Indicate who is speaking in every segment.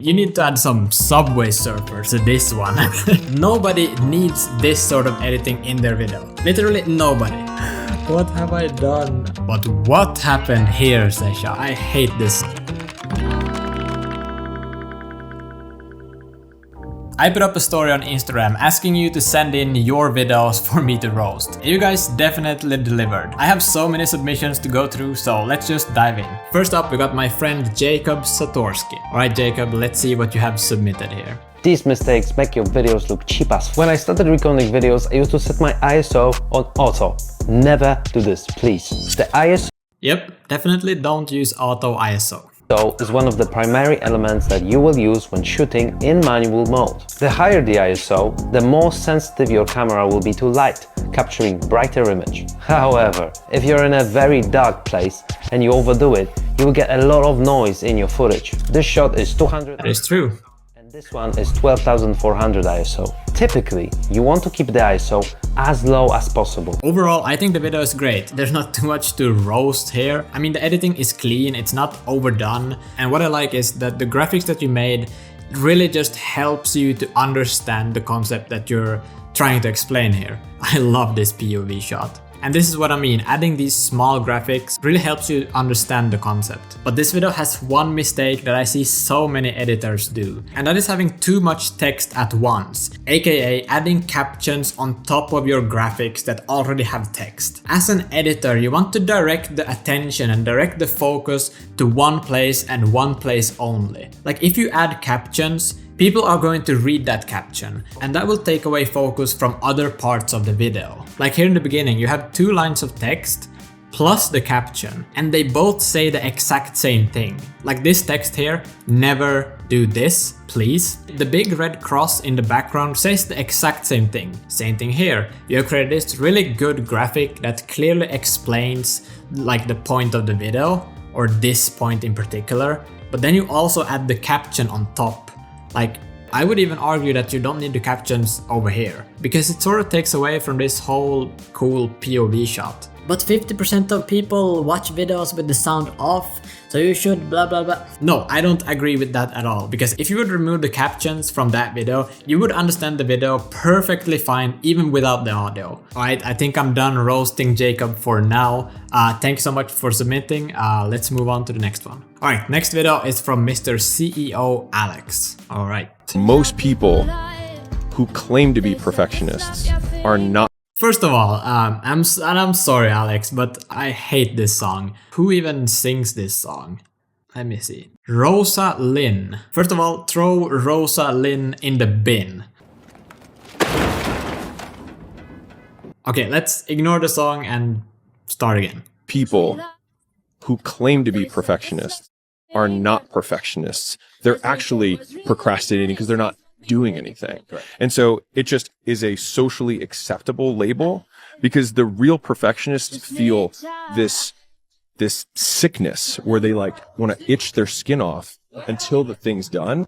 Speaker 1: You need to add some Subway Surfers to this one. Nobody needs this sort of editing in their video. Literally nobody. What have I done? But what happened here, Sesha? I hate this. I put up a story on Instagram asking you to send in your videos for me to roast. And you guys definitely delivered. I have so many submissions to go through, so let's just dive in. First up, we got my friend Jacob Satori. Alright Jacob, let's see what you have submitted here.
Speaker 2: These mistakes make your videos look cheap as f. When I started recording videos, I used to set my ISO on auto. Never do this, please. The ISO
Speaker 1: Yep, definitely don't use auto ISO.
Speaker 2: is one of the primary elements that you will use when shooting in manual mode. The higher the ISO, the more sensitive your camera will be to light, capturing brighter image. However, if you're in a very dark place and you overdo it, you will get a lot of noise in your footage. This shot is 200.
Speaker 1: That is true.
Speaker 2: And this one is 12,400 ISO. Typically, you want to keep the ISO as low as possible.
Speaker 1: Overall, I think the video is great. There's not too much to roast here. I mean, the editing is clean, it's not overdone. And what I like is that the graphics that you made really just helps you to understand the concept that you're trying to explain here. I love this POV shot. And this is what I mean, adding these small graphics really helps you understand the concept. But this video has one mistake that I see so many editors do, and that is having too much text at once, aka adding captions on top of your graphics that already have text. As an editor, you want to direct the attention and direct the focus to one place and one place only. Like if you add captions, people are going to read that caption, and that will take away focus from other parts of the video. Like here in the beginning, you have 2 lines of text plus the caption, and they both say the exact same thing. Like this text here, never do this, please. The big red cross in the background says the exact same thing. Same thing here. You have created this really good graphic that clearly explains like the point of the video, or this point in particular, but then you also add the caption on top. Like, I would even argue that you don't need the captions over here, because it sort of takes away from this whole cool POV shot. But 50% of people watch videos with the sound off, so you should blah blah blah. No, I don't agree with that at all, because if you would remove the captions from that video, you would understand the video perfectly fine even without the audio. Alright, I think I'm done roasting Jacob for now. Thank you so much for submitting. Let's move on to the next one. Alright, next video is from Mr. CEO Alex. Alright.
Speaker 3: Most people who claim to be perfectionists are not.
Speaker 1: First of all, I'm sorry Alex, but I hate this song. Who even sings this song? Let me see. Rosa Lynn. First of all, throw Rosa Lynn in the bin. Okay, let's ignore the song and start again.
Speaker 3: People who claim to be perfectionists are not perfectionists. They're actually procrastinating because they're not doing anything. And so it just is a socially acceptable label, because the real perfectionists feel this sickness where they like want to itch their skin off until the thing's done.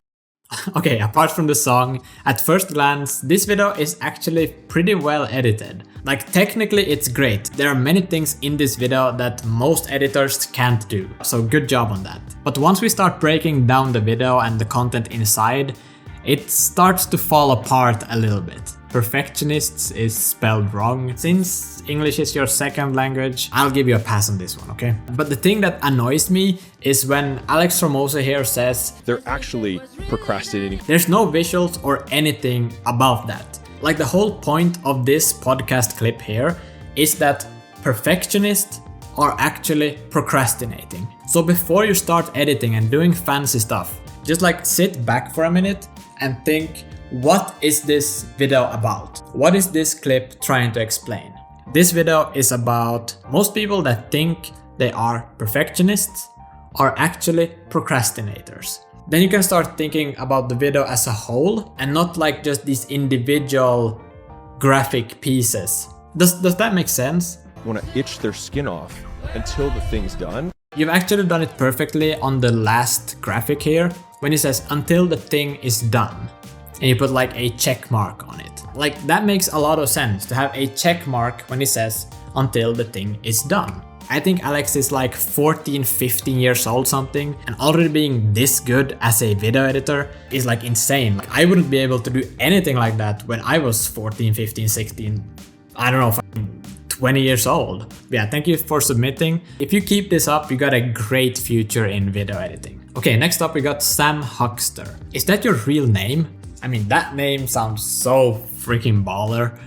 Speaker 1: Okay, apart from the song, at first glance, this video is actually pretty well edited. Like technically it's great. There are many things in this video that most editors can't do. So good job on that. But once we start breaking down the video and the content inside, it starts to fall apart a little bit. Perfectionists is spelled wrong. Since English is your second language, I'll give you a pass on this one, okay? But the thing that annoys me is when Alex Formosa here says
Speaker 3: they're actually procrastinating.
Speaker 1: There's no visuals or anything about that. Like the whole point of this podcast clip here is that perfectionists are actually procrastinating. So before you start editing and doing fancy stuff, just like sit back for a minute and think, what is this video about? What is this clip trying to explain? This video is about most people that think they are perfectionists are actually procrastinators. Then you can start thinking about the video as a whole and not like just these individual graphic pieces. Does that make sense?
Speaker 3: Want to itch their skin off until the thing's done.
Speaker 1: You've actually done it perfectly on the last graphic here, when it says until the thing is done. And you put like a check mark on it. Like that makes a lot of sense to have a check mark when it says until the thing is done. I think Alex is like 14, 15 years old something, and already being this good as a video editor is like insane. Like, I wouldn't be able to do anything like that when I was 14, 15, 16, I don't know, 20 years old. Yeah, thank you for submitting. If you keep this up, you got a great future in video editing. Okay, next up we got Sam Huckster. Is that your real name? I mean, that name sounds so freaking baller.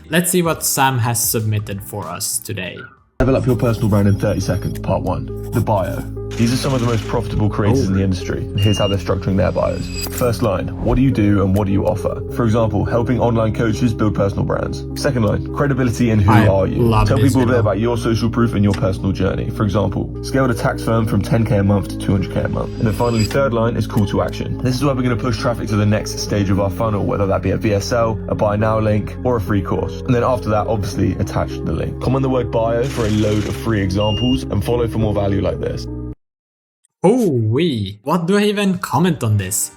Speaker 1: Let's see what Sam has submitted for us today.
Speaker 4: Level up your personal brand in 30 seconds, part 1. The bio. These are some of the most profitable creators in the industry, and here's how they're structuring their bios. First line, what do you do and what do you offer? For example, helping online coaches build personal brands. Second line, credibility and who are you? Tell people a bit about your social proof and your personal journey. For example, scaled a tax firm from 10k a month to 200k a month. And then finally, third line is call to action. This is where we're going to push traffic to the next stage of our funnel, whether that be a VSL, a buy now link, or a free course. And then after that, obviously, attach the link. Comment the word bio for a load of free examples and follow for more value like this.
Speaker 1: Oh wee, what do I even comment on this?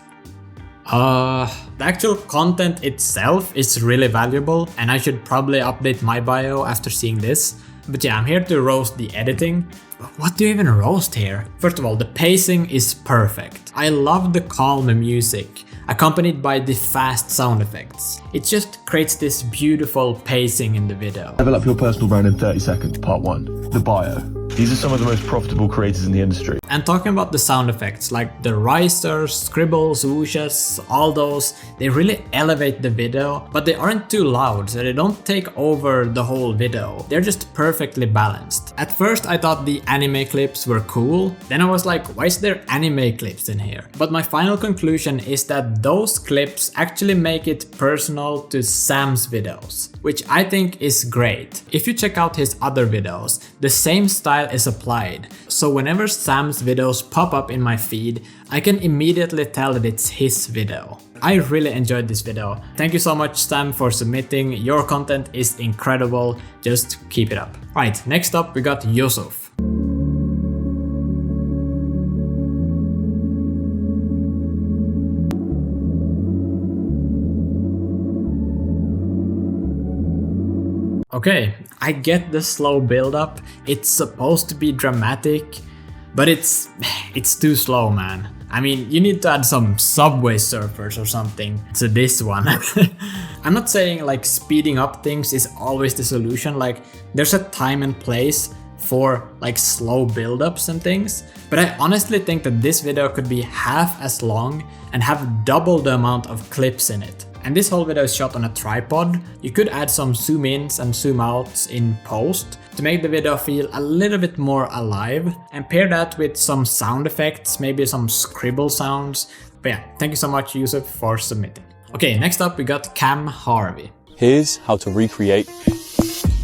Speaker 1: The actual content itself is really valuable, and I should probably update my bio after seeing this. But yeah, I'm here to roast the editing. What do you even roast here? First of all, the pacing is perfect. I love the calm music, accompanied by the fast sound effects. It just creates this beautiful pacing in the video.
Speaker 4: Level up your personal brand in 30 seconds, part 1. The bio. These are some of the most profitable creators in the industry.
Speaker 1: And talking about the sound effects, like the risers, scribbles, whooshes, all those, they really elevate the video, but they aren't too loud, so they don't take over the whole video. They're just perfectly balanced. At first I thought the anime clips were cool, then I was like, why is there anime clips in here? But my final conclusion is that those clips actually make it personal to Sam's videos, which I think is great. If you check out his other videos, the same style is applied. So whenever Sam's videos pop up in my feed, I can immediately tell that it's his video. I really enjoyed this video. Thank you so much, Sam, for submitting. Your content is incredible. Just keep it up. Right, next up we got Yousef. Okay, I get the slow build up. It's supposed to be dramatic, but it's too slow, man. I mean, you need to add some Subway Surfers or something to this one. I'm not saying like speeding up things is always the solution. Like, there's a time and place for like slow build-ups and things, but I honestly think that this video could be half as long and have double the amount of clips in it. And this whole video is shot on a tripod. You could add some zoom ins and zoom outs in post to make the video feel a little bit more alive, and pair that with some sound effects, maybe some scribble sounds. But yeah, thank you so much, Yousef, for submitting. Okay, next up we got Cam Harvey.
Speaker 5: Here's how to recreate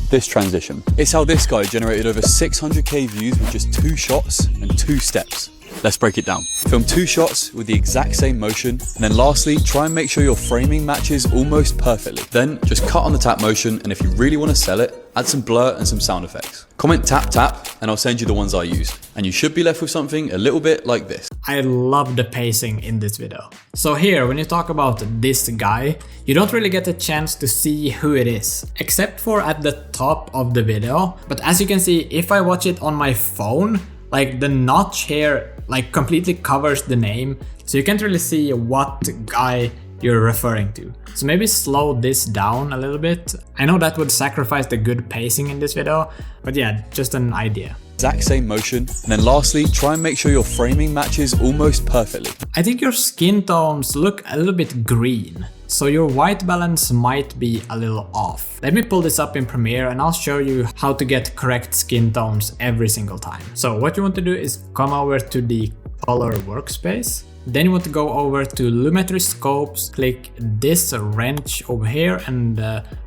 Speaker 5: this transition. It's how this guy generated over 600k views with just 2 shots and 2 steps. Let's break it down. Film 2 shots with the exact same motion, and then lastly, try and make sure your framing matches almost perfectly. Then just cut on the tap motion, and if you really want to sell it, add some blur and some sound effects. Comment tap tap, and I'll send you the ones I use. And you should be left with something a little bit like this.
Speaker 1: I love the pacing in this video. So here, when you talk about this guy, you don't really get a chance to see who it is, except for at the top of the video. But as you can see, if I watch it on my phone, like the notch here like completely covers the name, so you can't really see what guy you're referring to. So maybe slow this down a little bit. I know that would sacrifice the good pacing in this video, but yeah, just an idea.
Speaker 5: Exact same motion, and then lastly, try and make sure your framing matches almost perfectly.
Speaker 1: I think your skin tones look a little bit green, so your white balance might be a little off. Let me pull this up in Premiere and I'll show you how to get correct skin tones every single time. So what you want to do is come over to the color workspace. Then you want to go over to Lumetri Scopes, click this wrench over here and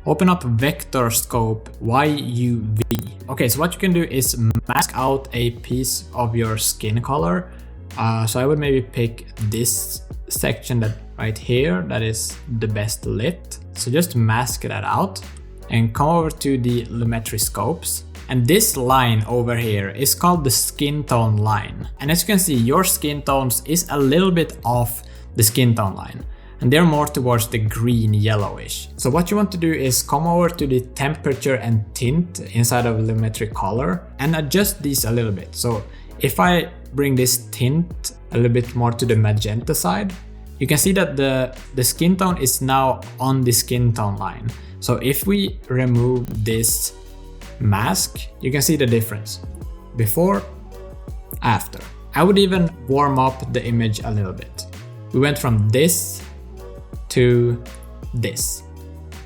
Speaker 1: open up Vector Scope YUV. Okay, so what you can do is mask out a piece of your skin color. So I would maybe pick this section that right here, that is the best lit. So just mask that out and come over to the Lumetri Scopes. And this line over here is called the skin tone line. And as you can see, your skin tones is a little bit off the skin tone line. and they're more towards the green yellowish. So what you want to do is come over to the temperature and tint inside of Lumetri Color and adjust these a little bit. So if I bring this tint a little bit more to the magenta side, you can see that the skin tone is now on the skin tone line. So if we remove this mask, you can see the difference. Before, after. I would even warm up the image a little bit. We went from this to this.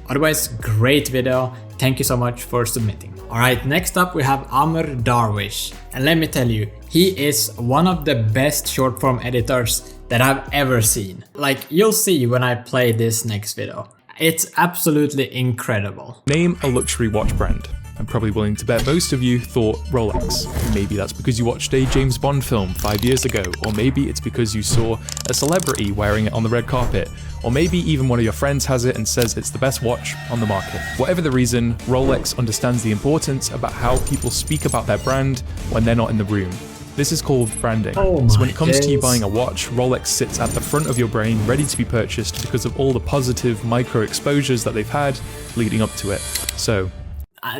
Speaker 1: Otherwise, great video. Thank you so much for submitting. Alright, next up we have Amar Darwish. And let me tell you, he is one of the best short form editors that I've ever seen. Like, you'll see when I play this next video. It's absolutely incredible.
Speaker 6: Name a luxury watch brand. I'm probably willing to bet most of you thought Rolex. Maybe that's because you watched a James Bond film 5 years ago, or maybe it's because you saw a celebrity wearing it on the red carpet, or maybe even one of your friends has it and says it's the best watch on the market. Whatever the reason, Rolex understands the importance about how people speak about their brand when they're not in the room. This is called branding. So when it comes to you buying a watch, Rolex sits at the front of your brain, ready to be purchased because of all the positive micro exposures that they've had leading up to it. So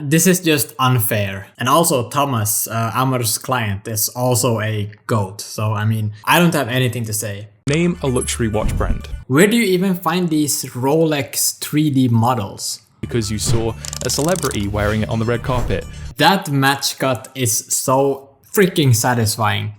Speaker 1: this is just unfair. And also Thomas, Amar's client, is also a GOAT. So I mean, I don't have anything to say.
Speaker 6: Name a luxury watch brand.
Speaker 1: Where do you even find these Rolex 3D models?
Speaker 6: Because you saw a celebrity wearing it on the red carpet.
Speaker 1: That match cut is so freaking satisfying.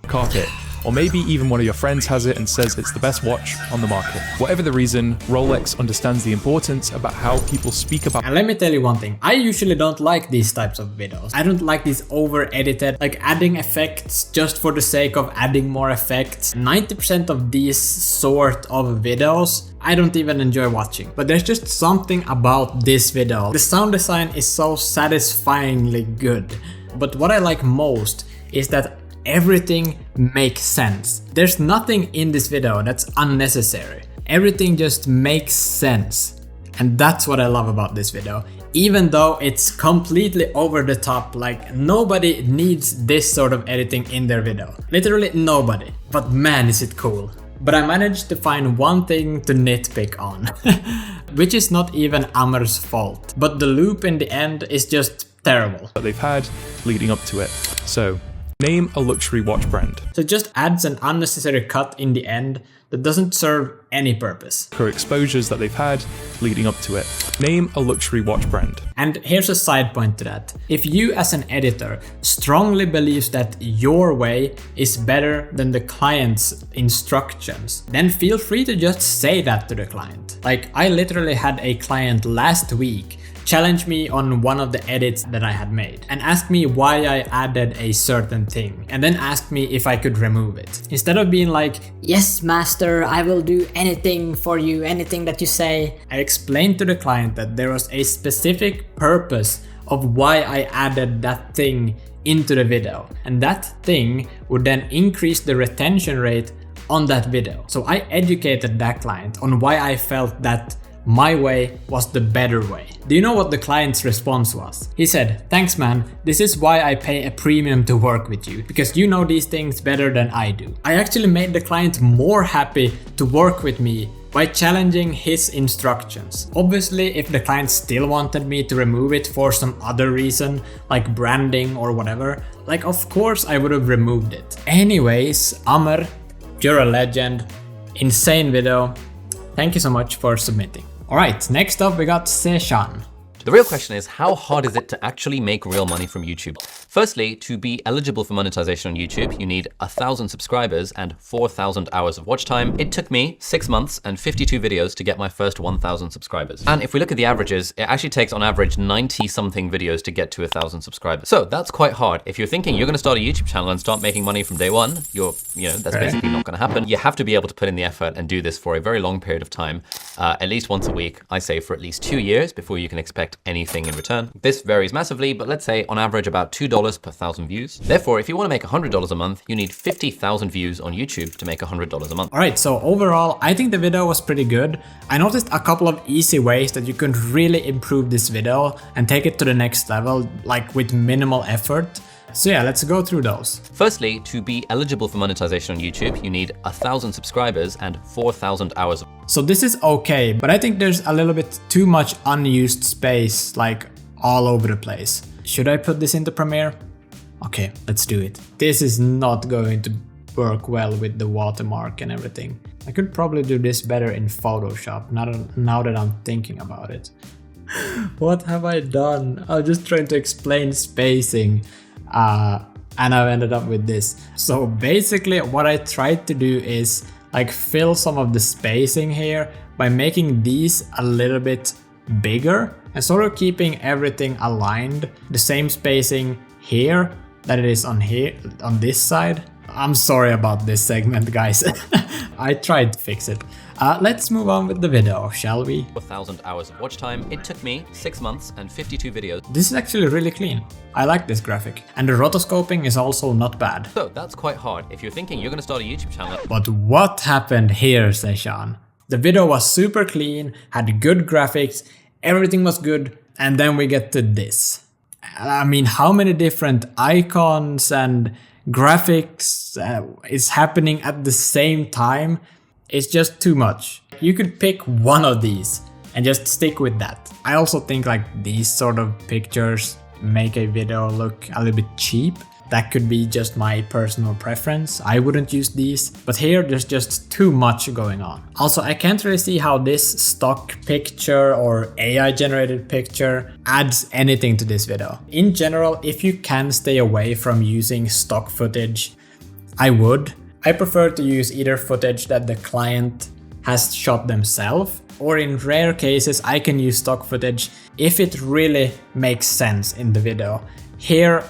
Speaker 6: Or maybe even one of your friends has it and says it's the best watch on the market. Whatever the reason, Rolex understands the importance about how people speak about.
Speaker 1: And let me tell you one thing, I usually don't like these types of videos. I don't like these over-edited, like adding effects just for the sake of adding more effects. 90% of these sort of videos, I don't even enjoy watching. But there's just something about this video. The sound design is so satisfyingly good. But what I like most is that everything makes sense. There's nothing in this video that's unnecessary. Everything just makes sense. And that's what I love about this video. Even though it's completely over the top, like nobody needs this sort of editing in their video. Literally nobody. But man, is it cool. But I managed to find one thing to nitpick on. Which is not even Amar's fault. But the loop in the end is just terrible.
Speaker 6: That they've had leading up to it. So name a luxury watch brand.
Speaker 1: So it just adds an unnecessary cut in the end that doesn't serve any purpose.
Speaker 6: Exposures that they've had leading up to it. Name a luxury watch brand.
Speaker 1: And here's a side point to that. If you as an editor strongly believes that your way is better than the client's instructions, then feel free to just say that to the client. Like, I literally had a client last week challenge me on one of the edits that I had made and asked me why I added a certain thing and then asked me if I could remove it. Instead of being like, "Yes, master, I will do anything for you, anything that you say," I explained to the client that there was a specific purpose of why I added that thing into the video, and that thing would then increase the retention rate on that video. So I educated that client on why I felt that my way was the better way. Do you know what the client's response was? He said, "Thanks man, this is why I pay a premium to work with you, because you know these things better than I do." I actually made the client more happy to work with me by challenging his instructions. Obviously, if the client still wanted me to remove it for some other reason, like branding or whatever, like of course I would have removed it. Anyways, Amar, you're a legend. Insane video. Thank you so much for submitting. Alright, next up we got Seshan.
Speaker 7: The real question is, how hard is it to actually make real money from YouTube? Firstly, to be eligible for monetization on YouTube, you need 1,000 subscribers and 4,000 hours of watch time. It took me 6 months and 52 videos to get my first 1,000 subscribers. And if we look at the averages, it actually takes on average 90 something videos to get to 1,000 subscribers. So that's quite hard. If you're thinking you're gonna start a YouTube channel and start making money from day one, that's basically not gonna happen. You have to be able to put in the effort and do this for a very long period of time, at least once a week. I say for at least 2 years before you can expect anything in return. This varies massively, but let's say on average about $2 per 1,000 views. Therefore, if you want to make $100 a month, you need 50,000 views on YouTube to make $100 a month.
Speaker 1: Alright, so overall, I think the video was pretty good. I noticed a couple of easy ways that you can really improve this video and take it to the next level, like with minimal effort. So yeah, let's go through those.
Speaker 7: Firstly, to be eligible for monetization on YouTube, you need 1,000 subscribers and 4,000 hours of
Speaker 1: So this is okay, but I think there's a little bit too much unused space, like all over the place. Should I put this into Premiere? Okay, let's do it. This is not going to work well with the watermark and everything. I could probably do this better in Photoshop, now that I'm thinking about it. What have I done? I'm just trying to explain spacing, and I've ended up with this. So basically what I tried to do is like fill some of the spacing here by making these a little bit bigger and sort of keeping everything aligned, the same spacing here that it is on this side. I'm sorry about this segment, guys. I tried to fix it. Let's move on with the video, shall we?
Speaker 7: 4,000 hours of watch time. It took me 6 months and 52 videos.
Speaker 1: This is actually really clean. I like this graphic. And the rotoscoping is also not bad.
Speaker 7: So that's quite hard if you're thinking you're going to start a YouTube channel.
Speaker 1: But what happened here, Seshan? The video was super clean, had good graphics, everything was good, and then we get to this. I mean, how many different icons and graphics is happening at the same time? It's just too much. You could pick one of these and just stick with that. I also think like these sort of pictures make a video look a little bit cheap. That could be just my personal preference. I wouldn't use these, but here there's just too much going on. Also, I can't really see how this stock picture or AI generated picture adds anything to this video. In general, if you can stay away from using stock footage, I would. I prefer to use either footage that the client has shot themselves, or in rare cases I can use stock footage if it really makes sense in the video. Here,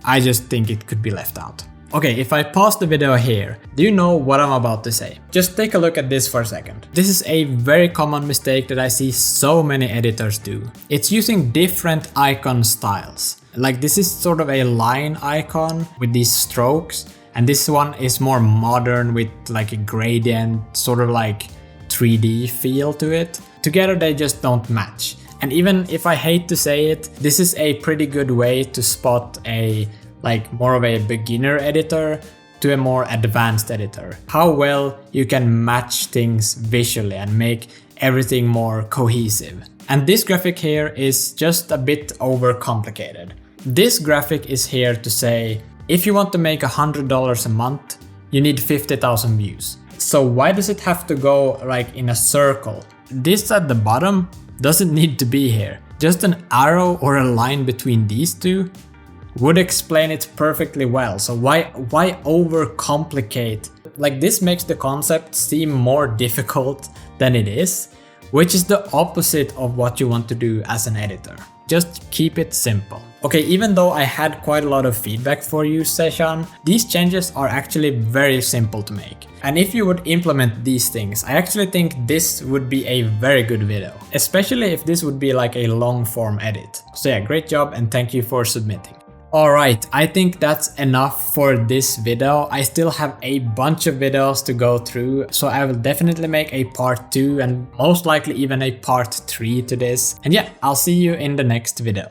Speaker 1: I just think it could be left out. Okay, if I pause the video here, do you know what I'm about to say? Just take a look at this for a second. This is a very common mistake that I see so many editors do. It's using different icon styles. Like this is sort of a line icon with these strokes, and this one is more modern with like a gradient, sort of like 3D feel to it. Together they just don't match. And even if I hate to say it, this is a pretty good way to spot a like more of a beginner editor to a more advanced editor. How well you can match things visually and make everything more cohesive. And this graphic here is just a bit overcomplicated. This graphic is here to say, if you want to make $100 a month, you need 50,000 views. So why does it have to go like in a circle? This at the bottom doesn't need to be here. Just an arrow or a line between these two would explain it perfectly well. So why overcomplicate? Like this makes the concept seem more difficult than it is, which is the opposite of what you want to do as an editor. Just keep it simple. Okay, even though I had quite a lot of feedback for you, Seshan, these changes are actually very simple to make. And if you would implement these things, I actually think this would be a very good video, especially if this would be like a long form edit. So yeah, great job and thank you for submitting. Alright, I think that's enough for this video. I still have a bunch of videos to go through, so I will definitely make a part 2 and most likely even a part 3 to this. And yeah, I'll see you in the next video.